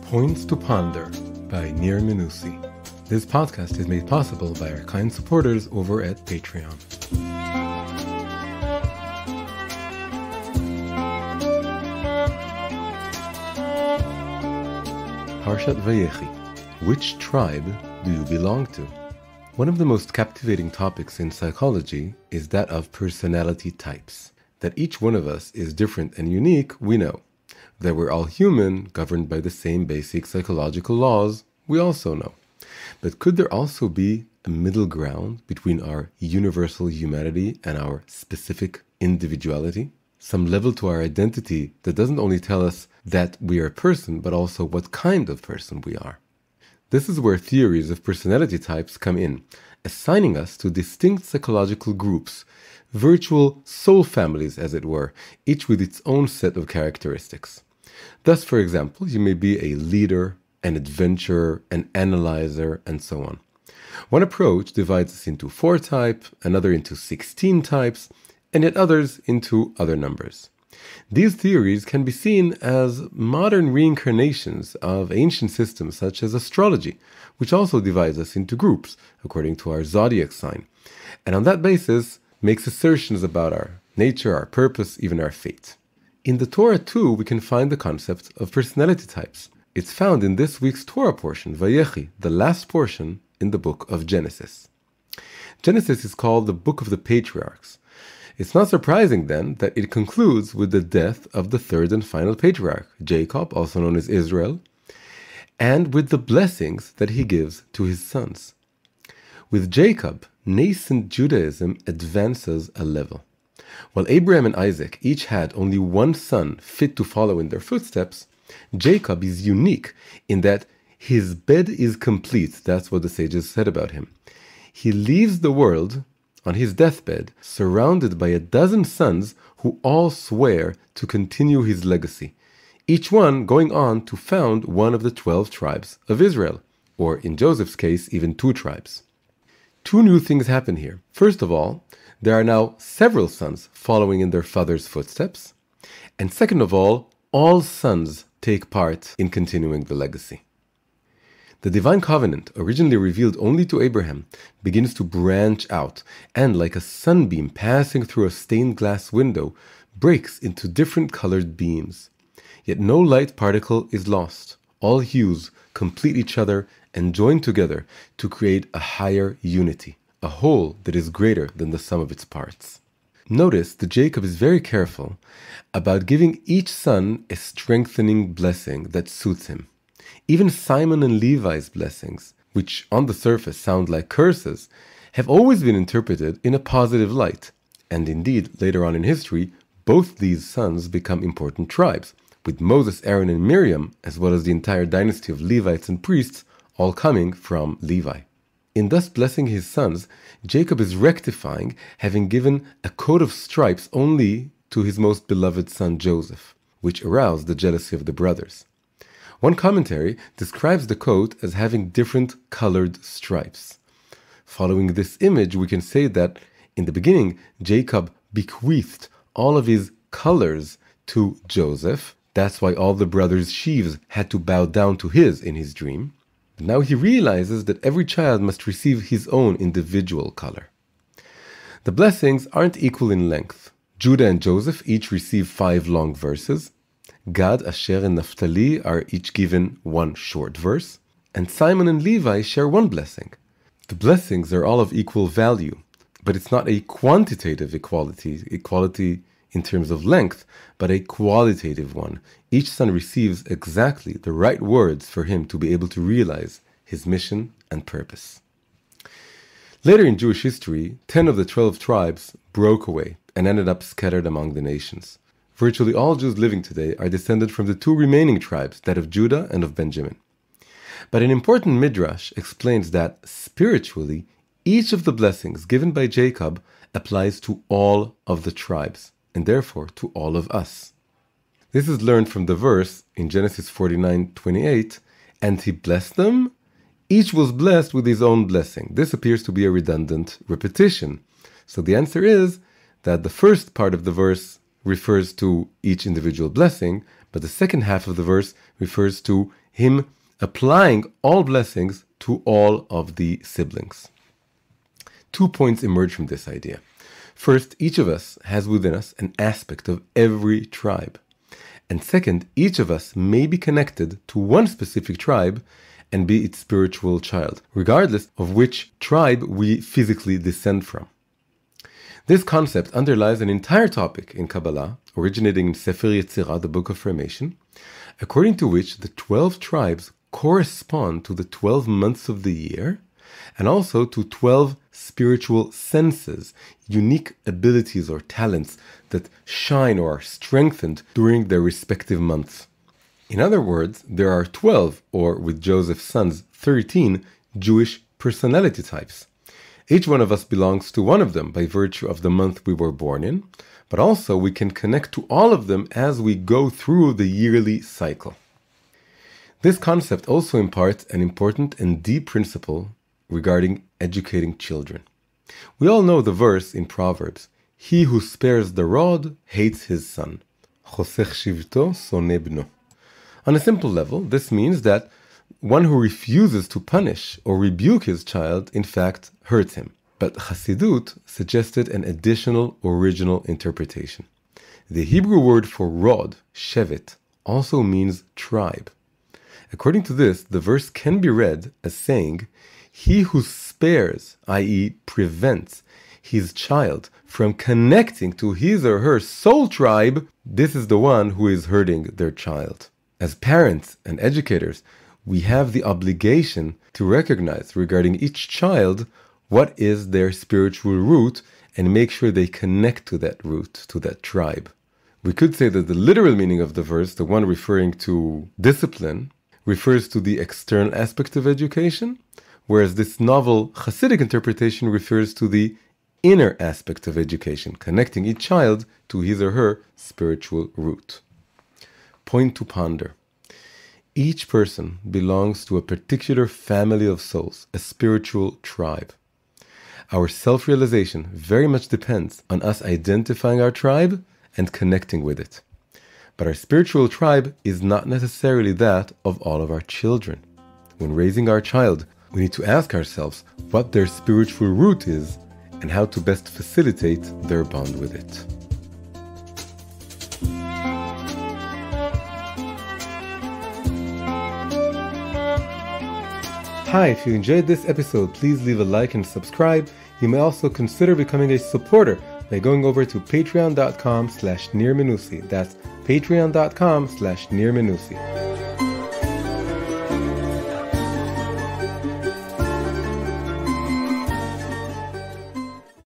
Points to Ponder by Nir Minusi. This podcast is made possible by our kind supporters over at Patreon. Parshat Vayechi. Which tribe do you belong to? One of the most captivating topics in psychology is that of personality types. That each one of us is different and unique, we know. That we're all human, governed by the same basic psychological laws, we also know. But could there also be a middle ground between our universal humanity and our specific individuality? Some level to our identity that doesn't only tell us that we are a person, but also what kind of person we are. This is where theories of personality types come in, assigning us to distinct psychological groups, virtual soul families as it were, each with its own set of characteristics. Thus, for example, you may be a leader, an adventurer, an analyzer, and so on. One approach divides us into 4 types, another into 16 types, and yet others into other numbers. These theories can be seen as modern reincarnations of ancient systems such as astrology, which also divides us into groups according to our zodiac sign, and on that basis makes assertions about our nature, our purpose, even our fate. In the Torah too, we can find the concept of personality types. It's found in this week's Torah portion, Vayechi, the last portion in the book of Genesis. Genesis is called the Book of the Patriarchs. It's not surprising then that it concludes with the death of the third and final patriarch, Jacob, also known as Israel, and with the blessings that he gives to his sons. With Jacob, nascent Judaism advances a level. While Abraham and Isaac each had only one son fit to follow in their footsteps, Jacob is unique in that his bed is complete. That's what the sages said about him. He leaves the world on his deathbed, surrounded by 12 sons who all swear to continue his legacy, each one going on to found one of the 12 tribes of Israel, or in Joseph's case, even 2 tribes. 2 new things happen here. First of all, there are now several sons following in their father's footsteps, and second of all sons take part in continuing the legacy. The divine covenant, originally revealed only to Abraham, begins to branch out and, like a sunbeam passing through a stained glass window, breaks into different colored beams. Yet no light particle is lost. All hues complete each other and join together to create a higher unity, a whole that is greater than the sum of its parts. Notice that Jacob is very careful about giving each son a strengthening blessing that suits him. Even Simon and Levi's blessings, which on the surface sound like curses, have always been interpreted in a positive light. And indeed, later on in history, both these sons become important tribes, with Moses, Aaron, and Miriam, as well as the entire dynasty of Levites and priests, all coming from Levi. In thus blessing his sons, Jacob is rectifying having given a coat of stripes only to his most beloved son Joseph, which aroused the jealousy of the brothers. One commentary describes the coat as having different colored stripes. Following this image, we can say that in the beginning, Jacob bequeathed all of his colors to Joseph. That's why all the brothers' sheaves had to bow down to his in his dream. Now he realizes that every child must receive his own individual color. The blessings aren't equal in length. Judah and Joseph each receive 5 long verses. Gad, Asher, and Naphtali are each given 1 short verse. And Simon and Levi share 1 blessing. The blessings are all of equal value, but it's not a quantitative equality in terms of length, but a qualitative one. Each son receives exactly the right words for him to be able to realize his mission and purpose. Later in Jewish history, 10 of the 12 tribes broke away and ended up scattered among the nations. Virtually all Jews living today are descended from the 2 remaining tribes, that of Judah and of Benjamin. But an important midrash explains that, spiritually, each of the blessings given by Jacob applies to all of the tribes, and therefore to all of us. This is learned from the verse in Genesis 49:28, and he blessed them. Each was blessed with his own blessing. This appears to be a redundant repetition. So the answer is that the first part of the verse refers to each individual blessing, but the second half of the verse refers to him applying all blessings to all of the siblings. 2 points emerge from this idea. First, each of us has within us an aspect of every tribe. And second, each of us may be connected to one specific tribe and be its spiritual child, regardless of which tribe we physically descend from. This concept underlies an entire topic in Kabbalah, originating in Sefer Yetzirah, the Book of Formation, according to which the 12 tribes correspond to the 12 months of the year, and also to 12 spiritual senses, unique abilities or talents that shine or are strengthened during their respective months. In other words, there are 12, or with Joseph's sons, 13 Jewish personality types. Each one of us belongs to one of them by virtue of the month we were born in, but also we can connect to all of them as we go through the yearly cycle. This concept also imparts an important and deep principle regarding educating children. We all know the verse in Proverbs, "He who spares the rod hates his son. Chosech shivto soneh bno." On a simple level, this means that one who refuses to punish or rebuke his child, in fact, hurts him. But Chassidut suggested an additional original interpretation. The Hebrew word for rod, shevet, also means tribe. According to this, the verse can be read as saying, he who spares, i.e. prevents, his child from connecting to his or her soul tribe, this is the one who is hurting their child. As parents and educators, we have the obligation to recognize regarding each child what is their spiritual root and make sure they connect to that root, to that tribe. We could say that the literal meaning of the verse, the one referring to discipline, refers to the external aspect of education, whereas this novel Hasidic interpretation refers to the inner aspect of education, connecting each child to his or her spiritual root. Point to ponder. Each person belongs to a particular family of souls, a spiritual tribe. Our self-realization very much depends on us identifying our tribe and connecting with it. But our spiritual tribe is not necessarily that of all of our children. When raising our child, we need to ask ourselves what their spiritual root is and how to best facilitate their bond with it. Hi, if you enjoyed this episode, please leave a like and subscribe. You may also consider becoming a supporter by going over to patreon.com/nirmenusi. That's patreon.com/nirmenusi.